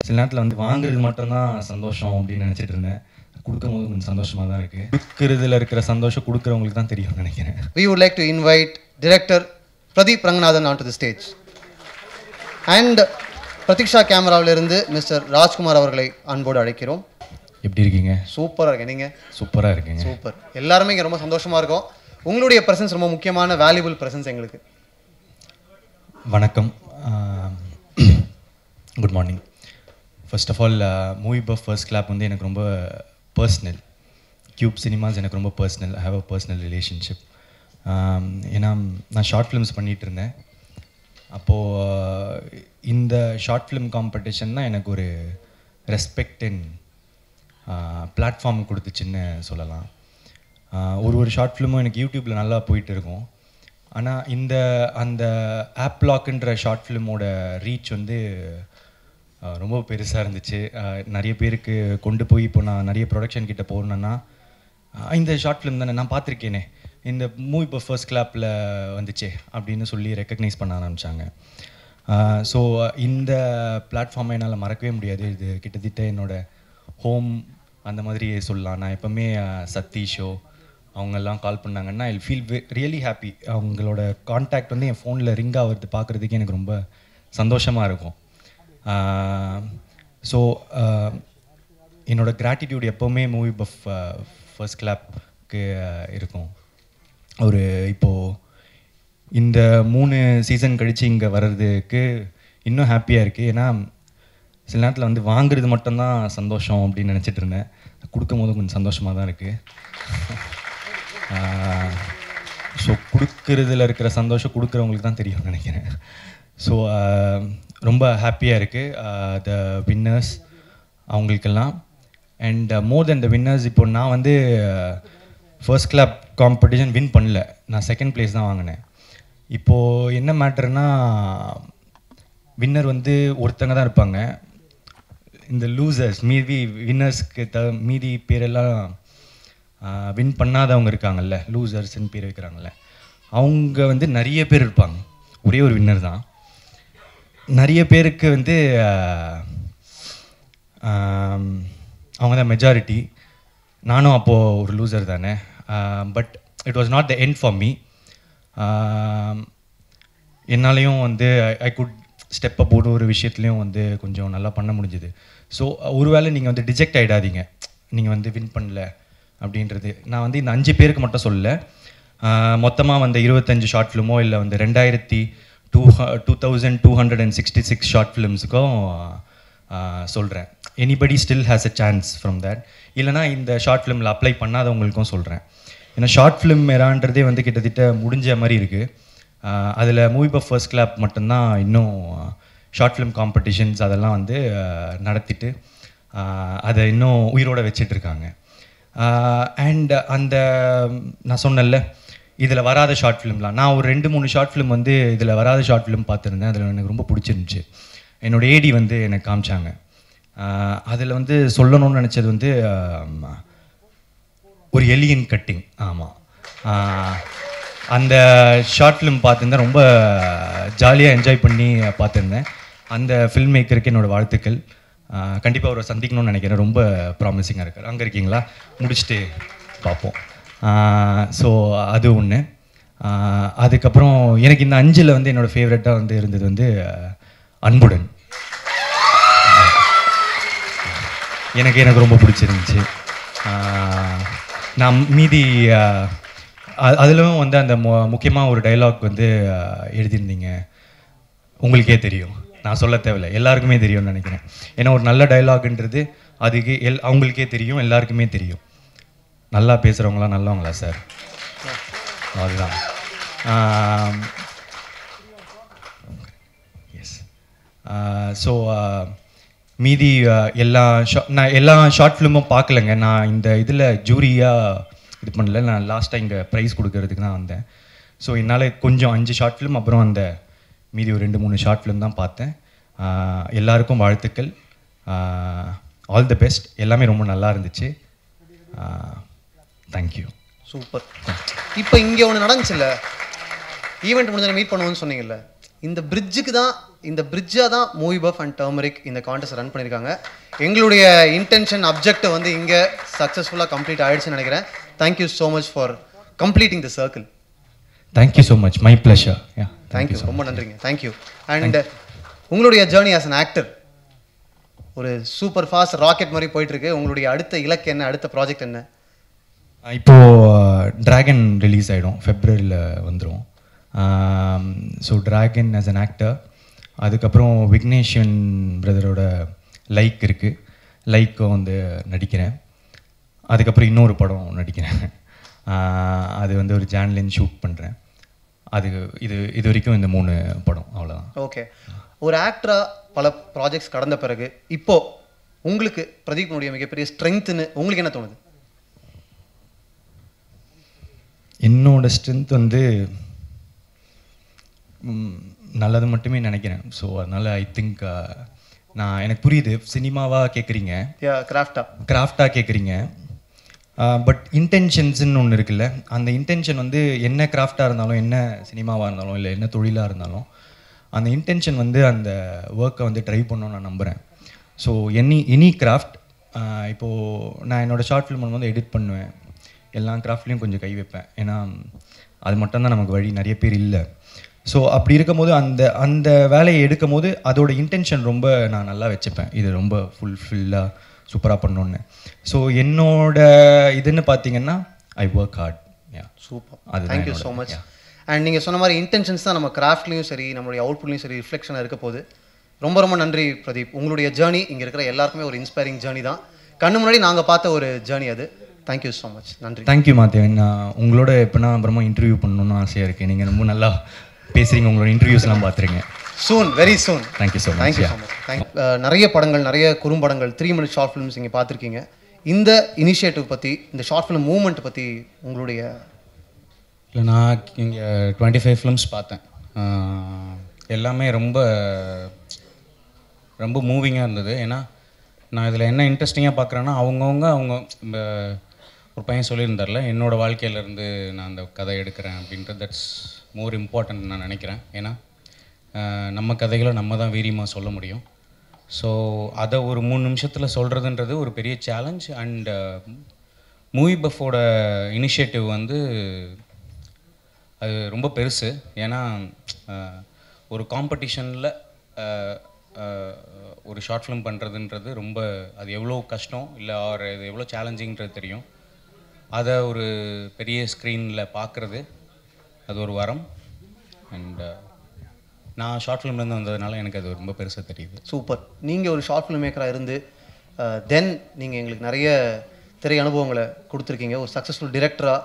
சில நேரத்தில் வந்து வாங்குறது மட்டும்தான் சந்தோஷம் அப்படின்னு நினச்சிட்டு இருந்தேன். கொடுக்கும்போது கொஞ்சம் சந்தோஷமாக தான் இருக்குது. கொடுக்குறதுல இருக்கிற சந்தோஷம் கொடுக்குறவங்களுக்கு தான் தெரியும்னு நினைக்கிறேன். We would like to invite director Pradeep Ranganathan onto the stage. And Pratiksha கேமராவிலிருந்து மிஸ்டர் ராஜ்குமார் அவர்களை அன்போடு அழைக்கிறோம். எப்படி இருக்கீங்க? சூப்பராக இருக்கேன். நீங்கள்? சூப்பராக இருக்கீங்க. சூப்பர். எல்லாருமே இங்கே ரொம்ப சந்தோஷமாக இருக்கும். உங்களுடைய ப்ரெசன்ஸ் ரொம்ப முக்கியமான வேல்யூபிள் ப்ரெசன்ஸ் எங்களுக்கு. வணக்கம். Good morning. First of all movie buff first clap வந்து எனக்கு ரொம்ப பர்சனல். கியூப் சினிமாஸ் எனக்கு ரொம்ப personal. I have a personal relationship. ஏன்னா நான் ஷார்ட் ஃபிலிம்ஸ் பண்ணிகிட்டு இருந்தேன். அப்போது இந்த ஷார்ட் ஃபிலிம் காம்படிஷன் தான் எனக்கு ஒரு ரெஸ்பெக்ட் அண்ட் பிளாட்ஃபார்ம் கொடுத்துச்சுன்னு சொல்லலாம். ஒரு ஷார்ட் ஃபிலிமும் எனக்கு யூடியூப்பில் நல்லா போயிட்டு இருக்கும். ஆனால் அந்த ஆப் லாக்குன்ற ஷார்ட் ஃபிலிமோட ரீச் வந்து ரொம்ப பெருசாக இருந்துச்சு. நிறைய பேருக்கு கொண்டு போய் இப்போ நான் நிறைய ப்ரொடக்ஷன் கிட்டே போகணுன்னா இந்த ஷார்ட் ஃபிலிம் தானே நான் பார்த்துருக்கேனே, இந்த மூவி இப்போ ஃபர்ஸ்ட் கிளாப்பில் வந்துச்சே அப்படின்னு சொல்லி ரெக்கக்னைஸ் பண்ண ஆரம்பித்தாங்க. ஸோ இந்த பிளாட்ஃபார்மை என்னால் மறக்கவே முடியாது. இது கிட்டத்தட்ட என்னோடய ஹோம் அந்த மாதிரி சொல்லலாம். நான் எப்போவுமே சதீஷோ அவங்கெல்லாம் கால் பண்ணாங்கன்னா ஐ ஃபீல் ரியலி ஹாப்பி. அவங்களோட கான்டாக்ட் வந்து என் ஃபோனில் ரிங் ஆகிறது பார்க்குறதுக்கு எனக்கு ரொம்ப சந்தோஷமாக இருக்கும். ஸோ என்னோடய கிராட்டிடியூட் எப்போவுமே மூவி பஃப் ஃபர்ஸ்ட் கிளாப்க்கு இருக்கும். ஒரு இப்போது இந்த 3 சீசன் கழித்து இங்கே வர்றதுக்கு இன்னும் ஹாப்பியாக இருக்குது. ஏன்னா சில நேரத்தில் வந்து வாங்குறது மட்டும்தான் சந்தோஷம் அப்படின்னு நினச்சிட்டு இருந்தேன். கொடுக்கும்போது கொஞ்சம் சந்தோஷமாக தான் இருக்குது. ஸோ கொடுக்குறதுல இருக்கிற சந்தோஷம் கொடுக்குறவங்களுக்கு தான் தெரியும்னு நினைக்கிறேன். ஸோ ரொம்ப ஹாப்பியாக இருக்குது த வின்னர்ஸ் அவங்களுக்கெல்லாம். And more then the winners, இப்போ நான் வந்து ஃபர்ஸ்ட் கிளாப் காம்படிஷன் வின் பண்ணல, நான் செகண்ட் ப்ளேஸ் தான் வாங்கினேன். இப்போது என்ன மேட்டர்னா வின்னர் வந்து ஒருத்தங்க தான் இருப்பாங்க. இந்த லூசர்ஸ் மீதி வின்னர்ஸ்க்கு மீதி பேரெல்லாம் வின் பண்ணாதவங்க இருக்காங்கல்ல, லூசர்ஸ்ன்னு பேர் வைக்கிறாங்கல்ல, அவங்க வந்து நிறைய பேர் இருப்பாங்க. ஒரே ஒரு வின்னர் தான். நிறைய பேருக்கு வந்து அவங்க தான் மெஜாரிட்டி. நானும் அப்போது ஒரு லூசர் தானே. But it was not the end for me. என்னாலையும் வந்து ஐ குட் ஸ்டெப் அப் ஒரு விஷயத்துலையும் வந்து கொஞ்சம் நல்லா பண்ண முடிஞ்சுது. ஸோ ஒருவேளை நீங்கள் வந்து டிஜெக்ட் ஆகிடாதீங்க, நீங்கள் வந்து வின் பண்ணல அப்படின்றது. நான் வந்து இந்த 5 பேருக்கு மட்டும் சொல்லலை, மொத்தமாக வந்து 25 ஷார்ட் ஃபிலிமோ இல்லை வந்து 2266 ஷார்ட் ஃபிலிம்ஸுக்கும் சொல்கிறேன். Anybody still has a chance from that. இல்லைனா இந்த ஷார்ட் ஃபிலிமில் அப்ளை பண்ணாதவங்களுக்கும் சொல்கிறேன். ஏன்னா ஷார்ட் ஃபிலிம் எரான்றதே வந்து கிட்டத்தட்ட முடிஞ்ச மாதிரி இருக்குது. அதில் மூவி பஃப் ஃபர்ஸ்ட் கிளாப் மட்டும்தான் இன்னும் ஷார்ட் ஃபிலிம் காம்படிஷன்ஸ் அதெல்லாம் வந்து நடத்திட்டு அதை இன்னும் உயிரோடு வச்சிட்ருக்காங்க. அண்ட் அந்த நான் சொன்னேன்ல இதில் வராத ஷார்ட் ஃபிலிம்லாம், நான் ஒரு 2-3 ஷார்ட் ஃபிலிம் வந்து இதில் வராத ஷார்ட் ஃபிலிம் பார்த்துருந்தேன். அதில் எனக்கு ரொம்ப பிடிச்சிருந்துச்சு. என்னோடய ஏடி வந்து எனக்கு காமிச்சாங்க. அதில் வந்து சொல்லணும்னு நினச்சது வந்து ஒரு எலியன் கட்டிங். ஆமாம், அந்த ஷார்ட் ஃபிலிம் பார்த்துருந்தேன். ரொம்ப ஜாலியாக என்ஜாய் பண்ணி பார்த்துருந்தேன். அந்த ஃபில்ம் மேக்கருக்கு என்னோடய வாழ்த்துக்கள். கண்டிப்பாக அவரை சந்திக்கணும்னு நினைக்கிறேன். ரொம்ப ப்ராமிசிங்காக இருக்கார். அங்கே இருக்கீங்களா? முடிச்சுட்டு பார்ப்போம். ஸோ அது ஒன்று. அதுக்கப்புறம் எனக்கு இந்த 5 வந்து என்னோடய ஃபேவரட்டாக வந்து இருந்தது வந்து அன்புடன். எனக்கு ரொம்ப பிடிச்சிருந்துச்சு. நான் மீதி அதிலும் வந்து அந்த முக்கியமாக ஒரு டைலாக் வந்து எழுதியிருந்தீங்க. உங்களுக்கே தெரியும், நான் சொல்ல தேவையில்லை, எல்லாருக்குமே தெரியும்னு நினைக்கிறேன். ஏன்னா ஒரு நல்ல டைலாக்ன்றது அதுக்கு அவங்களுக்கே தெரியும், எல்லாருக்குமே தெரியும். நல்லா பேசுகிறவங்களாம் நல்லவங்களா சார்? அதுதான். எஸ். ஸோ மீதி நான் எல்லா ஷார்ட் ஃபிலிமும் பார்க்கலங்க. நான் இந்த இதில் ஜூரியாக இது பண்ணல. நான் லாஸ்ட்டாக இங்கே ப்ரைஸ் கொடுக்கறதுக்கு தான் வந்தேன். ஸோ என்னால் கொஞ்சம் 5 ஷார்ட் ஃபிலிம் அப்புறம் அந்த மீதி ஒரு 2-3 ஷார்ட் ஃபிலிம் தான் பார்த்தேன். எல்லாருக்கும் வாழ்த்துக்கள். All the best. எல்லாமே ரொம்ப நல்லா இருந்துச்சு. தேங்க்யூ. சூப்பர். இப்போ இங்கே ஒன்று நடந்துச்சுல்ல, ஈவெண்ட் முடிஞ்ச மீட் பண்ணுவோன்னு சொன்னீங்கல்ல, இந்த பிரிட்ஜாக தான் மூவி பஃப் அண்ட் டர்மரிக் இந்த கான்டெஸ்ட் ரன் பண்ணியிருக்காங்க. எங்களுடைய இன்டென்ஷன் அப்ஜெக்டிவ் வந்து இங்கே சக்ஸஸ்ஃபுல்லாக கம்ப்ளீட் ஆகிடுச்சுன்னு நினைக்கிறேன். Thank you so much for completing the circle. Thank you so much, my pleasure. Thank you, ரொம்ப நன்றிங்க. தேங்க்யூ. அண்ட் உங்களுடைய ஜேர்னி ஆஸ் அன் ஆக்டர் ஒரு சூப்பர் ஃபாஸ்ட் ராக்கெட் மாதிரி போயிட்டுருக்கு. உங்களுடைய அடுத்த இலக்கு என்ன, அடுத்த ப்ராஜெக்ட் என்ன? இப்போது ட்ராகன் ரிலீஸ் ஆகிடும், ஃபெப்ரவரியில் வந்துடும். So dragon as an actor. அதுக்கப்புறம் விக்னேஷன் பிரதரோட லைக் இருக்குது, லைக்கை வந்து நடிக்கிறேன். அதுக்கப்புறம் இன்னொரு படம் நடிக்கிறேன். அது வந்து ஒரு ஜான்லைன் ஷூட் பண்ணுறேன். அது இது வரைக்கும் இந்த 3 படம், அவ்வளோதான். ஓகே. ஒரு ஆக்டராக பல ப்ராஜெக்ட்ஸ் கடந்த பிறகு இப்போது உங்களுக்கு பிரதீப்னுடைய மிகப்பெரிய ஸ்ட்ரென்த்துன்னு உங்களுக்கு என்ன தோணுது? என்னோட ஸ்ட்ரென்த் வந்து நல்லது மட்டுமே நினைக்கிறேன். ஸோ அதனால் ஐ திங்க் எனக்கு புரியுது சினிமாவாக கேட்குறீங்க, கிராஃப்டாக கேட்குறீங்க. பட் இன்டென்ஷன்ஸ்ன்னு ஒன்று இருக்குல்ல, அந்த இன்டென்ஷன் வந்து என்ன கிராஃப்டாக இருந்தாலும், என்ன சினிமாவாக இருந்தாலும், இல்லை என்ன தொழிலாக இருந்தாலும், அந்த இன்டென்ஷன் வந்து அந்த ஒர்க்கை வந்து ட்ரை பண்ணணும்னு நான் நம்புகிறேன். ஸோ எனி கிராஃப்ட், இப்போது நான் என்னோடய ஷார்ட் ஃபிலிம் வந்து எடிட் பண்ணுவேன், எல்லா கிராஃப்ட்லேயும் கொஞ்சம் கை வைப்பேன். ஏன்னா அது மட்டும்தான் நமக்கு வழி, நிறைய பேர் இல்லை. ஸோ அப்படி இருக்கும்போது அந்த வேலையை எடுக்கும் போது அதோட இன்டென்ஷன் ரொம்ப நான் நல்லா வச்சுப்பேன், இது ரொம்ப ஃபுல்ஃபில்லாக சூப்பராக பண்ணணுன்னு. ஸோ என்னோட இதுன்னு பார்த்தீங்கன்னா ஐ ஒர்க் ஹார்ட். சூப்பர், அது தேங்க்யூ ஸோ மச். அண்ட் நீங்கள் சொன்ன மாதிரி இன்டென்ஷன்ஸ் தான் நம்ம கிராஃப்ட்லேயும் சரி, நம்மளுடைய அவுட்புட்லேயும் சரி ரிஃப்ளெக்ஷனாக இருக்க போது. ரொம்ப ரொம்ப நன்றி பிரதீப். உங்களுடைய ஜேர்னி இங்கே இருக்கிற எல்லாருக்குமே ஒரு இன்ஸ்பைரிங் ஜேர்னி தான். கண்ணு முன்னாடி நாங்கள் பார்த்த ஒரு ஜேர்னி அது. Thank you so much. நன்றி. தேங்க்யூ மாத்தேவன். நான் உங்களோட எப்போனா அப்புறமா இன்டர்வியூ பண்ணணும்னு ஆசையாக இருக்குது. நீங்கள் ரொம்ப நல்லா பேசுகிறீங்க, உங்களோட இன்டர்வியூஸ்லாம் பார்த்துருங்க. Soon, very soon. Thank you so much. Thank you so much. நிறைய படங்கள், நிறைய குறும்படங்கள், 3 minute ஷார்ட் ஃபிலிம்ஸ் இங்கே பார்த்துருக்கீங்க. இந்த இனிஷியேட்டிவ் பற்றி, இந்த ஷார்ட் ஃபிலிம் மூவ்மெண்ட் பற்றி உங்களுடைய? இல்லை, நான் இங்கே 25 ஃபிலிம்ஸ் பார்த்தேன். எல்லாமே ரொம்ப ரொம்ப மூவிங்காக இருந்தது. ஏன்னா நான் இதில் என்ன இன்ட்ரெஸ்டிங்காக பார்க்குறேன்னா, அவங்க ஒரு பையன் சொல்லியிருந்தார்ல, என்னோடய வாழ்க்கையிலேருந்து நான் அந்த கதை எடுக்கிறேன் அப்படின்றது, தட்ஸ் மோர் இம்பார்ட்டன்ட் நான் நினைக்கிறேன். ஏன்னா நம்ம கதைகளை நம்ம தான் வீரியமாக சொல்ல முடியும். ஸோ அதை ஒரு 3 நிமிஷத்தில் சொல்கிறதுன்றது ஒரு பெரிய சேலஞ்ச். அண்ட் மூவி பஃபோட இனிஷியேட்டிவ் வந்து அது ரொம்ப பெருசு. ஏன்னா ஒரு காம்படிஷனில் ஒரு ஷார்ட் ஃபிலிம் பண்ணுறதுன்றது ரொம்ப, அது எவ்வளோ கஷ்டம் இல்லை இது எவ்வளோ சேலஞ்சிங்கிறது தெரியும். அதை ஒரு பெரிய ஸ்க்ரீனில் பார்க்குறது அது ஒரு வரம். அண்ட் நான் ஷார்ட் ஃபிலிம்லேருந்து வந்ததுனால எனக்கு அது ரொம்ப பெருசாக தெரியுது. சூப்பர். நீங்கள் ஒரு ஷார்ட் ஃபிலிம் மேக்கராக இருந்து தென் நீங்கள் எங்களுக்கு நிறைய திரை அனுபவங்களை கொடுத்துருக்கீங்க. ஒரு சக்ஸஸ்ஃபுல் டிரெக்டராக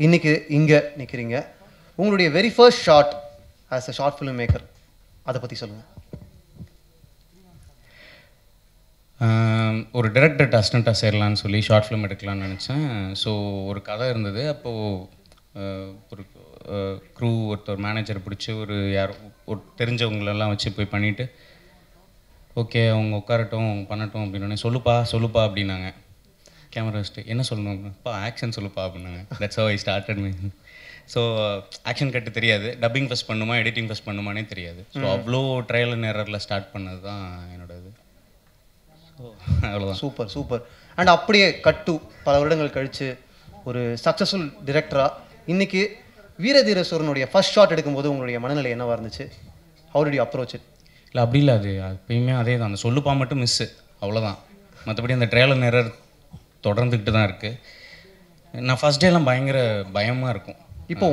இன்றைக்கி இங்கே நிற்கிறீங்க. உங்களுடைய very first short as a short film maker, அதை பற்றி சொல்லுங்கள். ஒரு டைரக்டர் அசிஸ்டண்ட்டாக சேரலான்னு சொல்லி ஷார்ட் ஃபிலிம் எடுக்கலான்னு நினச்சேன். ஸோ ஒரு கதை இருந்தது. அப்போது ஒரு ஒருத்தர் மேனேஜர் பிடிச்சி ஒரு தெரிஞ்சவங்களெல்லாம் வச்சு போய் பண்ணிவிட்டு, ஓகே அவங்க உட்காரட்டும் பண்ணட்டும் அப்படின்னே, சொல்லுப்பா அப்படின்னாங்க. கேமரா வச்சுட்டு என்ன சொல்லணும்ப்பா, ஆக்ஷன் சொல்லுப்பா அப்படின்னாங்க. That's how I started me. So action cut தெரியாது, டப்பிங் ஃபஸ்ட் பண்ணுமா எடிட்டிங் ஃபஸ்ட் பண்ணுமானே தெரியாது. ஸோ அவ்வளோ ட்ரையல் அண்ட் எரரில் ஸ்டார்ட் பண்ணது தான் என்னோட இது. ஸோ அவ்வளோதான். Super super. அண்ட் அப்படியே கட்டு பல வருடங்கள் கழித்து ஒரு சக்ஸஸ்ஃபுல் டிரெக்டராக இன்றைக்கி வீரதீரேஸ்வரனுடைய ஃபர்ஸ்ட் ஷாட் எடுக்கும்போது உங்களுடைய மனநிலை என்னவாக இருந்துச்சு? How did you approach it? இல்லை அப்படி இல்லை, அது எப்பயுமே அதே தான். அந்த சொல்லுப்பா மட்டும் மிஸ்ஸு, அவ்வளோதான். மற்றபடி அந்த ட்ரையல் அண்ட் எரர் தொடர்ந்துக்கிட்டு தான் இருக்குது. நான் ஃபஸ்ட் டேலாம் பயங்கர பயமாக இருக்கும். இப்போ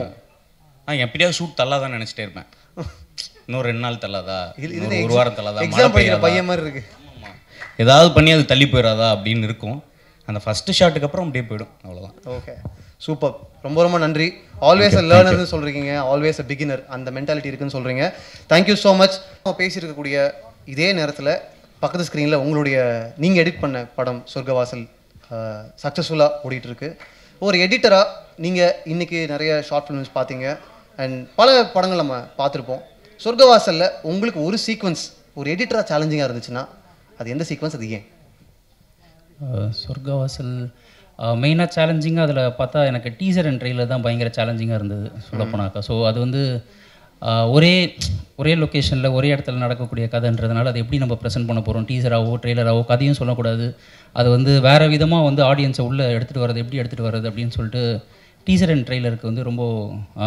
எப்படியாவது ஷூட் தள்ளாதான் நினச்சிட்டே இருப்பேன். இன்னும் 2 நாள் தள்ளாதா, ஒரு வாரம் தள்ளாதா, பையன் மாதிரி இருக்குது, ஏதாவது பண்ணி அது தள்ளி போயிடாதா அப்படின்னு இருக்கும். அந்த ஃபஸ்ட்டு ஷாட்டுக்கு அப்புறம் அப்படியே போயிடும், அவ்வளோதான். Okay, super. ரொம்ப ரொம்ப நன்றி. ஆல்வேஸ் அ லேர்னர்னு சொல்கிறீங்க, ஆல்வேஸ் அ பிகினர், அந்த மென்டாலிட்டி இருக்குன்னு சொல்கிறீங்க. Thank you so much. பேசியிருக்கக்கூடிய இதே நேரத்தில் பக்கத்து ஸ்க்ரீனில் உங்களுடைய நீங்கள் எடிட் பண்ண படம் சொர்க்கவாசல் சக்ஸஸ்ஃபுல்லாக ஓடிட்டுருக்கு. ஒரு எடிட்டராக நீங்கள் இன்றைக்கி நிறைய ஷார்ட் ஃபிலிம்ஸ் பார்த்தீங்க அண்ட் பல படங்கள் நம்ம பார்த்துருப்போம். சொர்க்கவாசலில் உங்களுக்கு ஒரு சீக்வன்ஸ் ஒரு எடிட்டராக சேலஞ்சிங்காக இருந்துச்சுன்னா அது எந்த சீக்வன்ஸ், அது ஏன்? சொர்க்கவாசல் மெயினாக சேலஞ்சிங்காக அதில் பார்த்தா எனக்கு டீசர் அண்ட் ட்ரெயிலர் தான் பயங்கர சேலஞ்சிங்காக இருந்தது சொல்லப்போனாக்கா. ஸோ அது வந்து ஒரே லொக்கேஷனில் ஒரே இடத்துல நடக்கக்கூடிய கதைன்றதுனால அதை எப்படி நம்ம ப்ரெசென்ட் பண்ண போகிறோம், டீசராகவோ ட்ரெய்லராகவோ கதையும் சொல்லக்கூடாது, அது வந்து வேறு விதமாக வந்து ஆடியன்ஸை உள்ளே எடுத்துகிட்டு வர்றது எப்படி எடுத்துகிட்டு வர்றது அப்படின்னு சொல்லிட்டு டீசர் அண்ட் ட்ரெய்லருக்கு வந்து ரொம்ப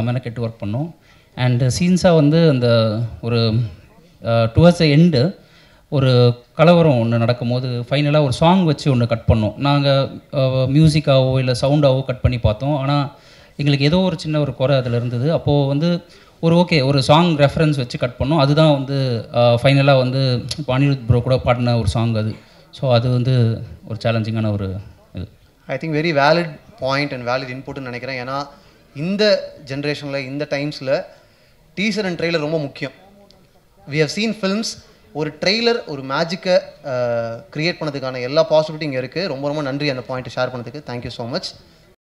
மெனக்கெட்டு ஒர்க் பண்ணோம். அண்ட் சீன்ஸாக வந்து அந்த ஒரு டுவர்ட்ஸ் எண்டு ஒரு கலவரம் ஒன்று நடக்கும்போது ஃபைனலாக ஒரு சாங் வச்சு ஒன்று கட் பண்ணோம். நாங்கள் மியூசிக்காவோ இல்லை சவுண்டாவோ கட் பண்ணி பார்த்தோம். ஆனால் எங்களுக்கு ஏதோ ஒரு சின்ன ஒரு குறை அதில் இருந்தது. அப்போது வந்து ஒரு சாங் ரெஃபரன்ஸ் வச்சு கட் பண்ணோம். அதுதான் வந்து ஃபைனலாக வந்து இப்போ அனிருத் ப்ரோ கூட பாடின ஒரு சாங் அது. ஸோ அது வந்து ஒரு சேலஞ்சிங்கான ஒரு இது. I think very valid point and valid இன்புட்னு நினைக்கிறேன். ஏன்னா இந்த ஜென்ரேஷனில் இந்த டைம்ஸில் டீசர் அண்ட் ட்ரெய்லர் ரொம்ப முக்கியம். வி ஹவ் சீன் ஃபில்ம்ஸ், ஒரு ட்ரெய்லர் ஒரு மேஜிக்கை க்ரியேட் பண்ணதுக்கான எல்லா பாசிபிலிட்டி இங்கே இருக்குது. ரொம்ப ரொம்ப நன்றி அந்த பாயிண்ட்டை ஷேர் பண்ணதுக்கு. Thank you so much.